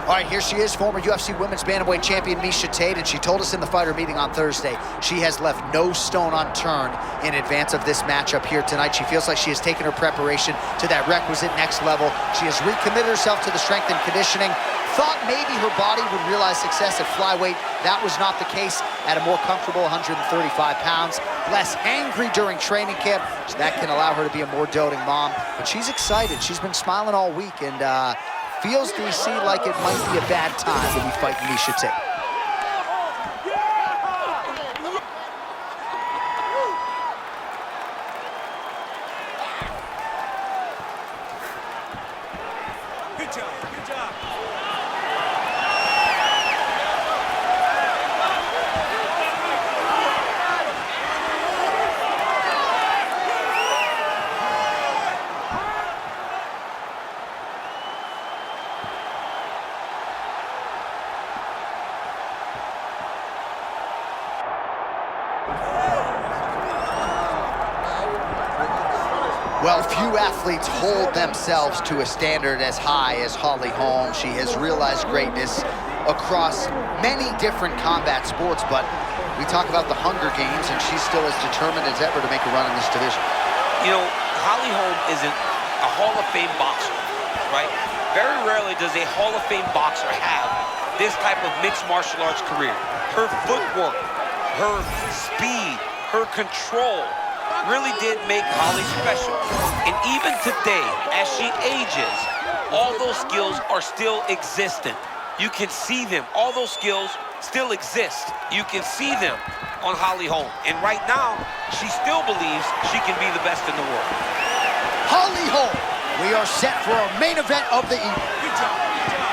All right, here she is, former UFC Women's Bantamweight Champion Miesha Tate, and she told us in the fighter meeting on Thursday she has left no stone unturned in advance of this matchup here tonight. She feels like she has taken her preparation to that requisite next level. She has recommitted herself to the strength and conditioning. Thought maybe her body would realize success at flyweight. That was not the case at a more comfortable 135 pounds. Less angry during training camp, so that can allow her to be a more doting mom. But she's excited. She's been smiling all week, and feels DC like it might be a bad time to be fighting Miesha Tate. Good job, good job. Well, few athletes hold themselves to a standard as high as Holm. She has realized greatness across many different combat sports, but we talk about the Hunger Games, and she's still as determined as ever to make a run in this division. You know, Holm isn't a Hall of Fame boxer, right? Very rarely does a Hall of Fame boxer have this type of mixed martial arts career. Her footwork, her speed, her control really did make Holly special. And even today, as she ages, all those skills are still existent. You can see them. All those skills still exist. You can see them on Holm. And right now, she still believes she can be the best in the world. Holm, we are set for our main event of the evening. Good job, good job.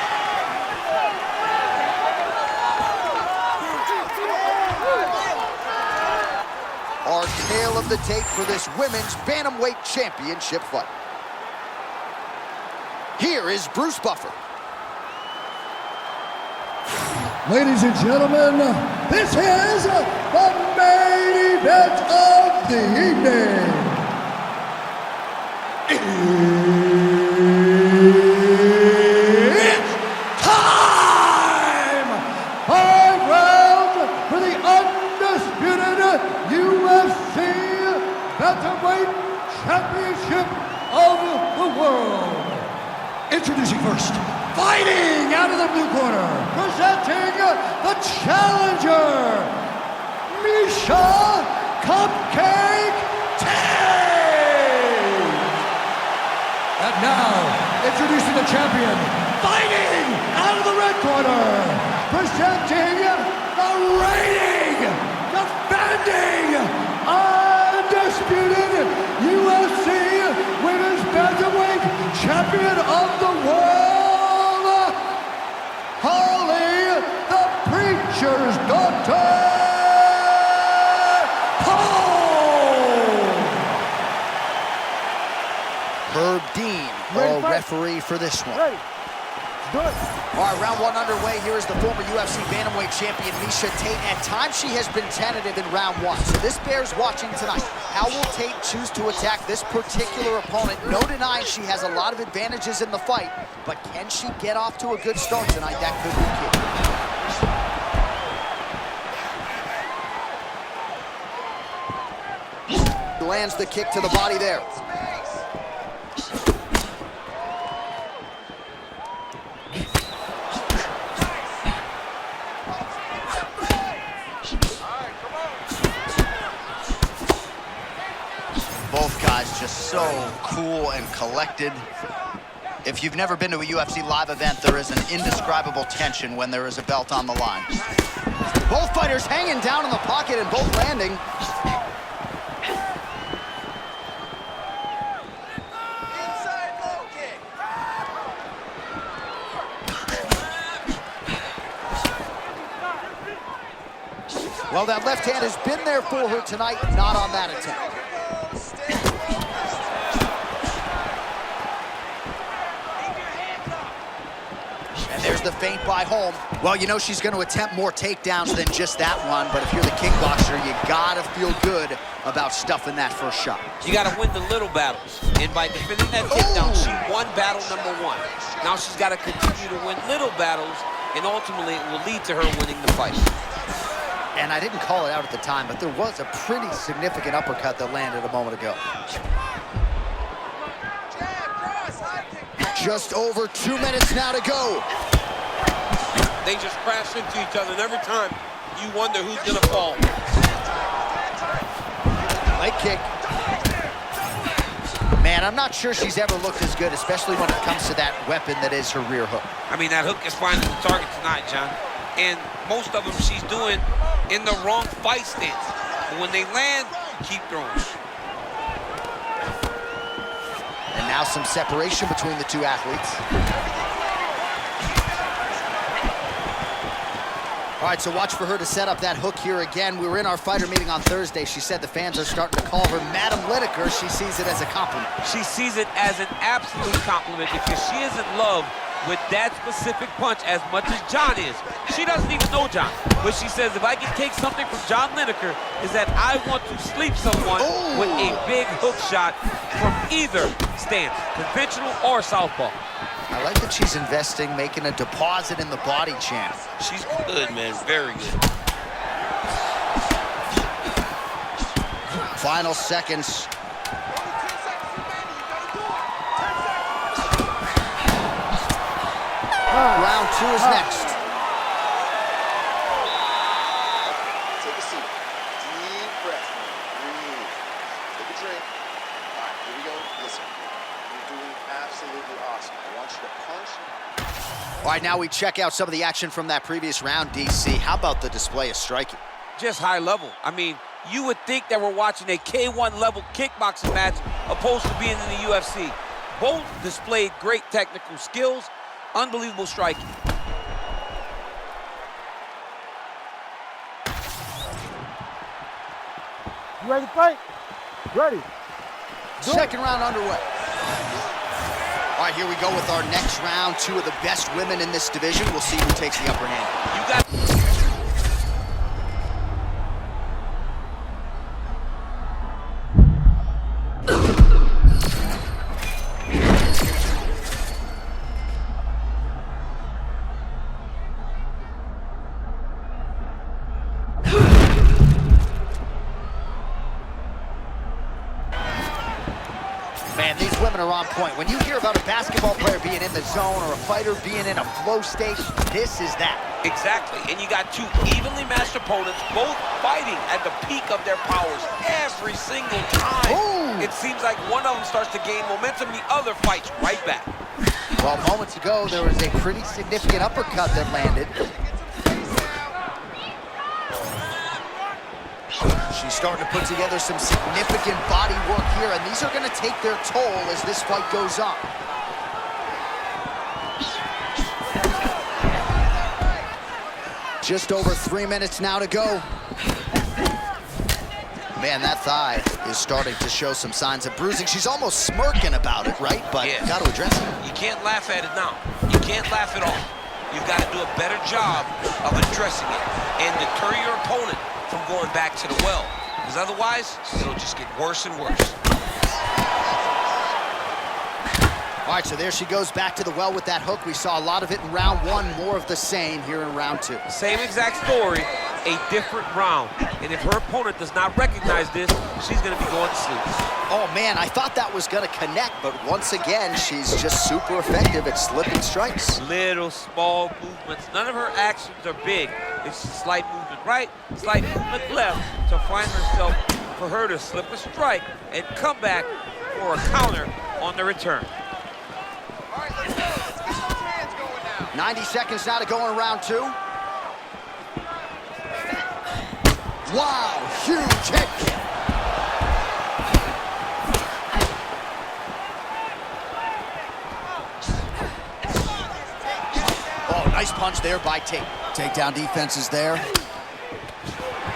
Our tale of the tape for this Women's Bantamweight Championship fight. Here is Bruce Buffer. Ladies and gentlemen, this is the main event of the evening. It's time! 5 rounds for the undisputed UFC Bantamweight Championship of the world. Introducing first, fighting out of the blue corner, presenting the challenger, Miesha Cupcake Tate. And now, introducing the champion, fighting out of the red corner, presenting the reigning, defending, undisputed UFC Women's Bantamweight Champion of the world, Holly, the Preacher's daughter, Holm. Herb Dean, our referee for this one. Ready. Do it. All right, round one underway. Here is the former UFC Bantamweight Champion, Miesha Tate. At times, she has been tentative in round one, so this bears watching tonight. How will Tate choose to attack this particular opponent? No denying she has a lot of advantages in the fight, but can she get off to a good start tonight? That could be key. Lands the kick to the body there. Both guys just so cool and collected. If you've never been to a UFC live event, there is an indescribable tension when there is a belt on the line. Both fighters hanging down in the pocket and both landing. Inside low kick. Well, that left hand has been there for her tonight, not on that attempt. And there's the feint by Holm. Well, you know she's going to attempt more takedowns than just that one, but if you're the kickboxer, you gotta feel good about stuffing that first shot. You gotta win the little battles. And by defending that takedown, she won battle number 1. Now she's gotta continue to win little battles, and ultimately it will lead to her winning the fight. And I didn't call it out at the time, but there was a pretty significant uppercut that landed a moment ago. Just over 2 minutes now to go. They just crash into each other, and every time you wonder who's gonna fall. Leg kick. Man, I'm not sure she's ever looked as good, especially when it comes to that weapon that is her rear hook. I mean, that hook is finding the target tonight, John. And most of them she's doing in the wrong fight stance. But when they land, keep throwing. And now some separation between the two athletes. All right, so watch for her to set up that hook here again. We were in our fighter meeting on Thursday. She said the fans are starting to call her Madam Lineker. She sees it as a compliment. She sees it as an absolute compliment because she is in love with that specific punch as much as John is. She doesn't even know John, but she says, if I can take something from John Lineker, is that I want to sleep someone with a big hook shot from either stance, conventional or southpaw. I like that she's investing, making a deposit in the body, champ. She's good, man, very good. Final seconds. Round 2 is next. Take a seat. Deep breath. Breathe. Take a drink. All right, here we go. Listen, you're doing absolutely awesome. I want you to punch. All right, now we check out some of the action from that previous round, DC. How about the display of striking? Just high level. I mean, you would think that we're watching a K1 level kickboxing match opposed to being in the UFC. Both displayed great technical skills, unbelievable striking. You ready to fight? Ready. Second round underway. All right, here we go with our next round. 2 of the best women in this division. We'll see who takes the upper hand. You got... Man, these women are on point. When you hear about a basketball player being in the zone or a fighter being in a flow state, this is that. Exactly, and you got 2 evenly matched opponents, both fighting at the peak of their powers every single time. Ooh. It seems like one of them starts to gain momentum, the other fights right back. Well, moments ago, there was a pretty significant uppercut that landed. She's starting to put together some significant body work here, and these are going to take their toll as this fight goes on. Just over 3 minutes now to go. Man, that thigh is starting to show some signs of bruising. She's almost smirking about it, right? But Yeah. got to address it. You can't laugh at it now. You can't laugh at all. You've got to do a better job of addressing it and deter your opponent from going back to the well. Because otherwise, it'll just get worse and worse. All right, so there she goes back to the well with that hook. We saw a lot of it in round 1, more of the same here in round 2. Same exact story, a different round. And if her opponent does not recognize this, she's going to be going to sleep. Oh, man, I thought that was going to connect, but once again, she's just super effective at slipping strikes. Little, small movements. None of her actions are big. It's a slight movement right, slight movement left to find herself, for her to slip a strike and come back for a counter on the return. All right, let's go. Let's get those hands going now. 90 seconds now to go in round 2. Wow, huge head kick. Oh, nice punch there by Tate. Takedown defense is there.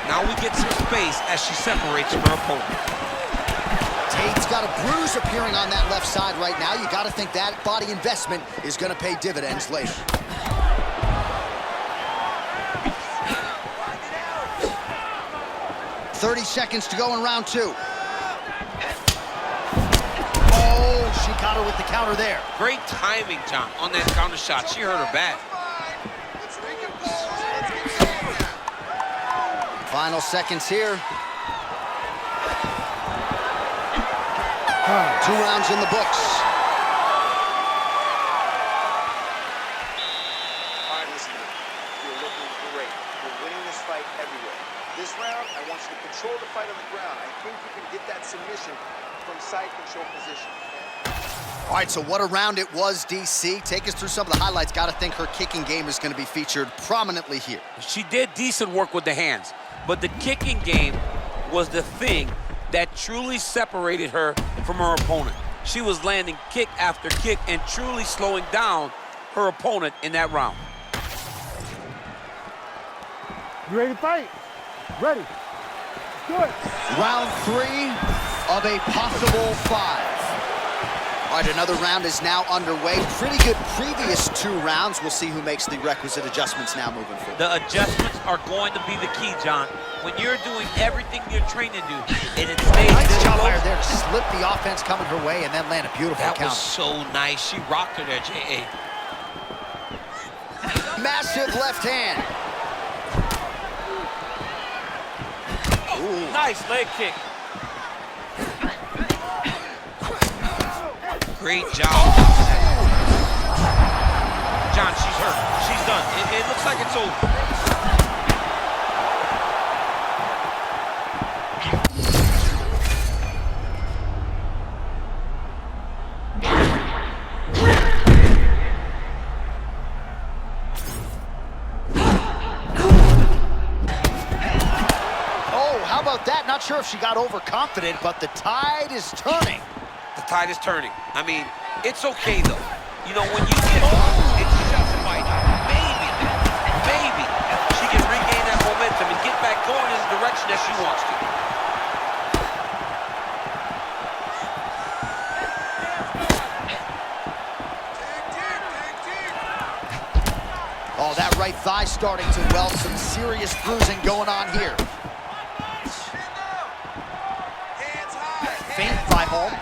Now we get some space as she separates from her opponent. Tate's got a bruise appearing on that left side right now. You got to think that body investment is going to pay dividends later. 30 seconds to go in round 2. Oh, she got her with the counter there. Great timing, John, on that counter shot. She hurt her bad. Let's recompose. Let's get going now. Final seconds here. 2 rounds in the books. All right, listen to me. You're looking great. You're winning this fight everywhere. This round, I want you to control the fight on the ground. I think you can get that submission from side control position. All right, so what a round it was, DC. Take us through some of the highlights. Got to think her kicking game is going to be featured prominently here. She did decent work with the hands, but the kicking game was the thing that truly separated her from her opponent. She was landing kick after kick and truly slowing down her opponent in that round. You ready to fight? Ready. Good. Round 3 of a possible 5. All right, another round is now underway. Pretty good previous 2 rounds. We'll see who makes the requisite adjustments now moving forward. The adjustments are going to be the key, John. When you're doing everything you're trained to do, and it stays Nice job by close, her there to slip the offense coming her way and then land a beautiful that counter. was so nice. She rocked her there, J.A. Massive left hand. Oh, nice leg kick. Great job. John, she's hurt. She's done. It looks like it's over. Oh, how about that? Not sure if she got overconfident, but the tide is turning. The tide is turning. I mean, it's okay, though. You know, when you get it's just a fight. Maybe she can regain that momentum and get back going in the direction that she wants to. Oh, that right thigh starting to weld. Some serious bruising going on here. Hands high. Feint by Holm.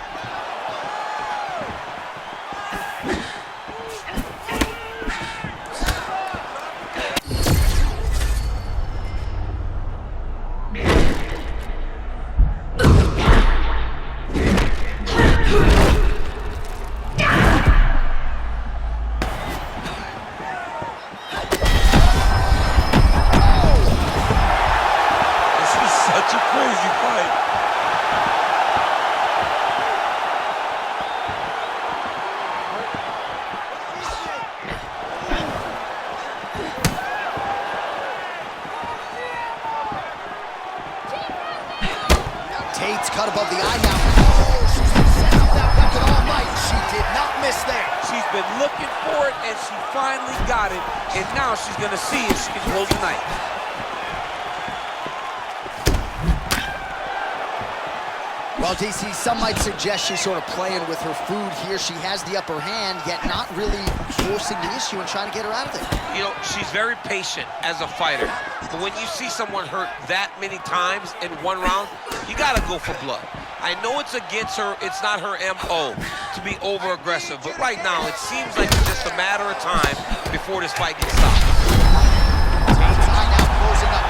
Such a crazy fight. Tate's cut above the eye now. Oh, she's been setting up that weapon all night. She did not miss there. She's been looking for it, and she finally got it. And now she's going to see if she can close the night. Well, DC, some might suggest she's sort of playing with her food here. She has the upper hand, yet not really forcing the issue and trying to get her out of there. You know, she's very patient as a fighter. But when you see someone hurt that many times in one round, you got to go for blood. I know it's against her. It's not her M.O. to be over-aggressive. But right now, it seems like it's just a matter of time before this fight gets stopped. Tate's eye now closing up.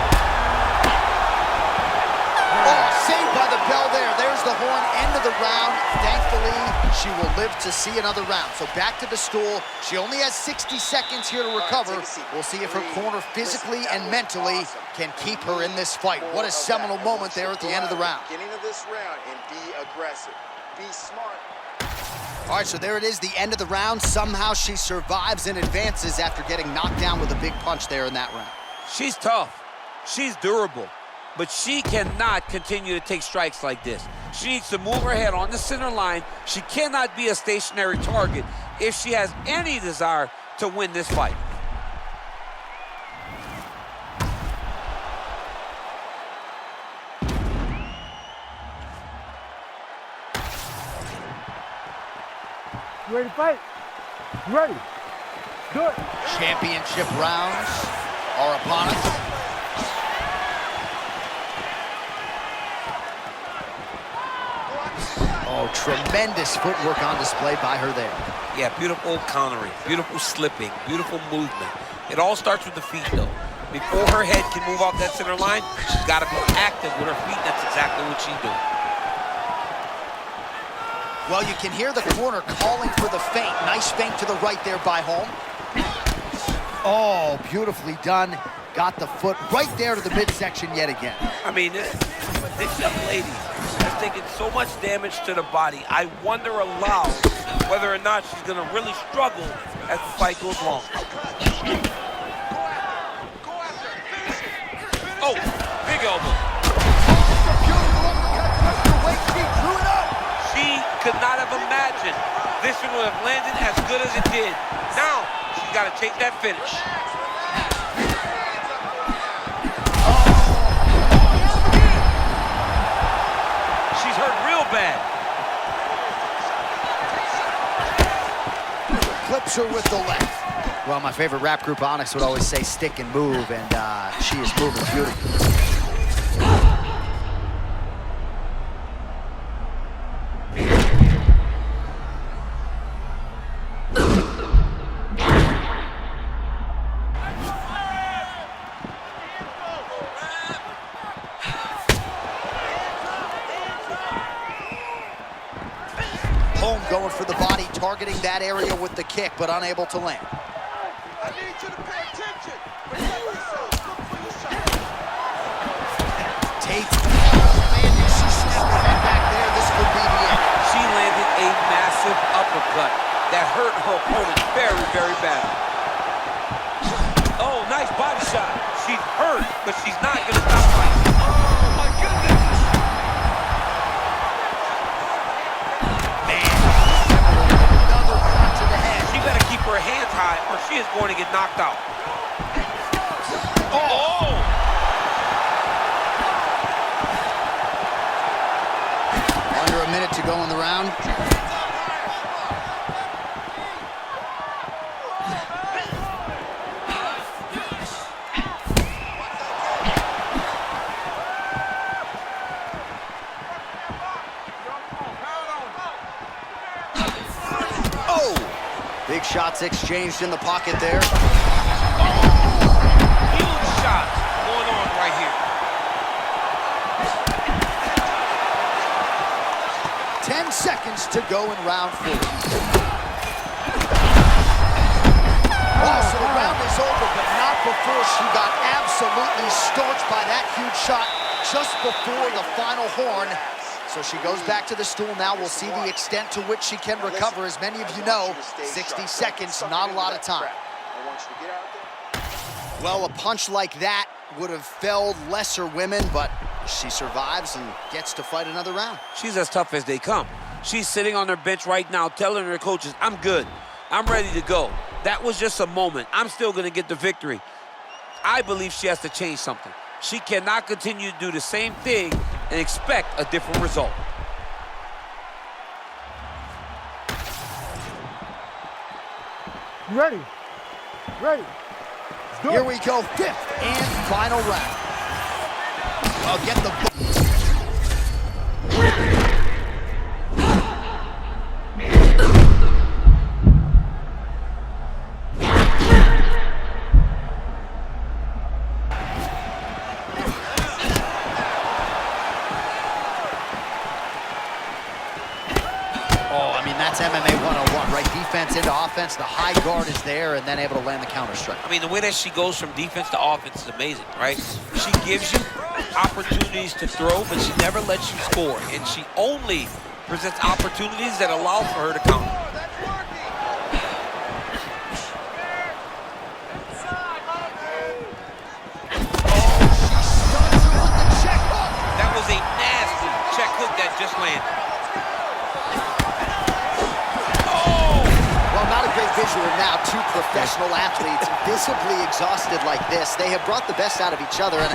Oh, saved by the bell there. There's the horn, end of the round. Thankfully, she will live to see another round. So back to the stool. She only has 60 seconds here to recover. We'll see if her corner physically and mentally can keep her in this fight. What a seminal moment there at the end of the round. Beginning of this round and be aggressive. Be smart. All right, so there it is, the end of the round. Somehow she survives and advances after getting knocked down with a big punch there in that round. She's tough. She's durable. But she cannot continue to take strikes like this. She needs to move her head on the center line. She cannot be a stationary target if she has any desire to win this fight. You ready to fight? You ready? Good. Championship rounds are upon us. So tremendous footwork on display by her there. Yeah, beautiful countering, beautiful slipping, beautiful movement. It all starts with the feet, though. Before her head can move off that center line, she's got to be active with her feet. That's exactly what she's doing. Well, you can hear the corner calling for the feint. Nice feint to the right there by Holm. Oh, beautifully done. Got the foot right there to the midsection yet again. I mean, this young lady has taken so much damage to the body. I wonder aloud whether or not she's going to really struggle as the fight goes long. Oh, big elbow. She could not have imagined this one would have landed as good as it did. Now, she's got to take that finish. She's hurt real bad. Clips her with the left. Well, my favorite rap group, Onyx, would always say stick and move, and she is moving beautifully. Holm going for the body, targeting that area with the kick, but unable to land. I need you to pay attention. Protect yourself. Look for your shot. Tate, man, did she snap her head back there? This could be the end. She landed a massive uppercut that hurt her opponent very, very badly. Oh, nice body shot. She's hurt, but she's not going to stop fighting. Oh, my goodness. Man, another shot to the head. She better keep her hands high or she is going to get knocked out. Oh! Under a minute to go in the round. Oh! Big shots exchanged in the pocket there. Huge shots going on right here. 10 seconds to go in round 4. Oh, so the round is over, but not before she got absolutely starched by that huge shot just before the final horn. So she goes back to the stool now. We'll see the extent to which she can recover. As many of you know, 60 seconds, not a lot of time. I want you to get out there. Well, a punch like that would have felled lesser women, but she survives and gets to fight another round. She's as tough as they come. She's sitting on her bench right now telling her coaches, I'm good. I'm ready to go. That was just a moment. I'm still going to get the victory. I believe she has to change something. She cannot continue to do the same thing and expect a different result. You ready? Ready. Let's do Here it. we go, 5th and final round. I'll get the... That's MMA 101, right? Defense into offense, the high guard is there, and then able to land the counter strike. I mean, the way that she goes from defense to offense is amazing, right? She gives you opportunities to throw, but she never lets you score. And she only presents opportunities that allow for her to counter. That was a nasty check hook that just landed. Visual now, two professional athletes visibly exhausted like this. They have brought the best out of each other. And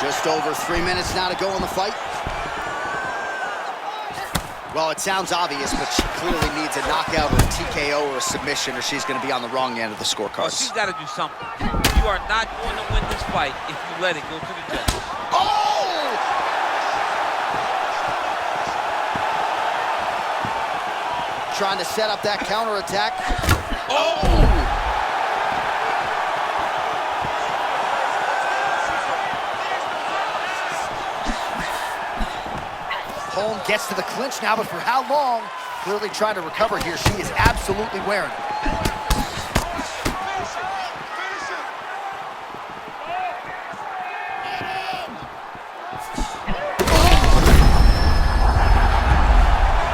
Just over 3 minutes now to go in the fight. Well, it sounds obvious, but she clearly needs a knockout or a TKO or a submission, or she's going to be on the wrong end of the Well, scorecards. she's got to do something. You are not going to win this fight if you let it go to the judge. Oh! Trying to set up that counterattack. Oh! Holm gets to the clinch now, but for how long? Clearly trying to recover here. She is absolutely wearing it.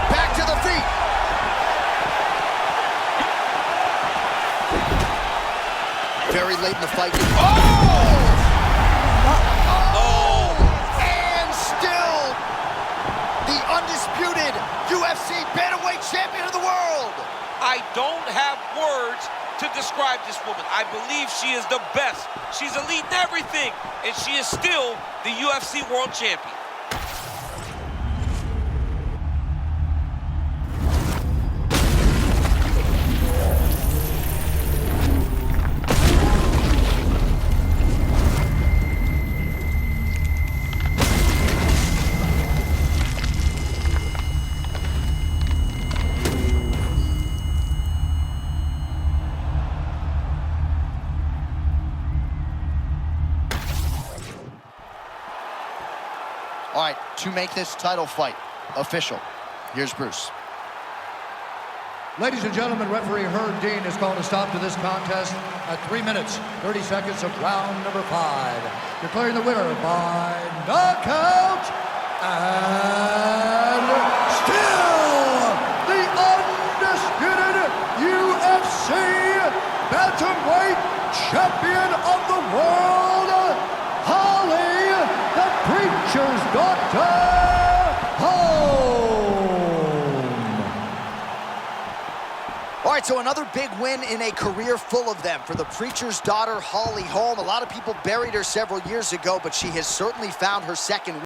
Back to the feet. Very late in the fight. Undisputed UFC bantamweight champion of the world. I don't have words to describe this woman. I believe she is the best. She's elite in everything, and she is still the UFC world champion. All right, to make this title fight official, here's Bruce. Ladies and gentlemen, referee Herb Dean has called a stop to this contest at 3 minutes, 30 seconds of round number 5. Declaring the winner by knockout and still the undisputed UFC bantamweight champion of the world, Holly, the Preacher's Daughter, Holm. All right, so another big win in a career full of them for the Preacher's Daughter, Holly Holm. A lot of people buried her several years ago, but she has certainly found her second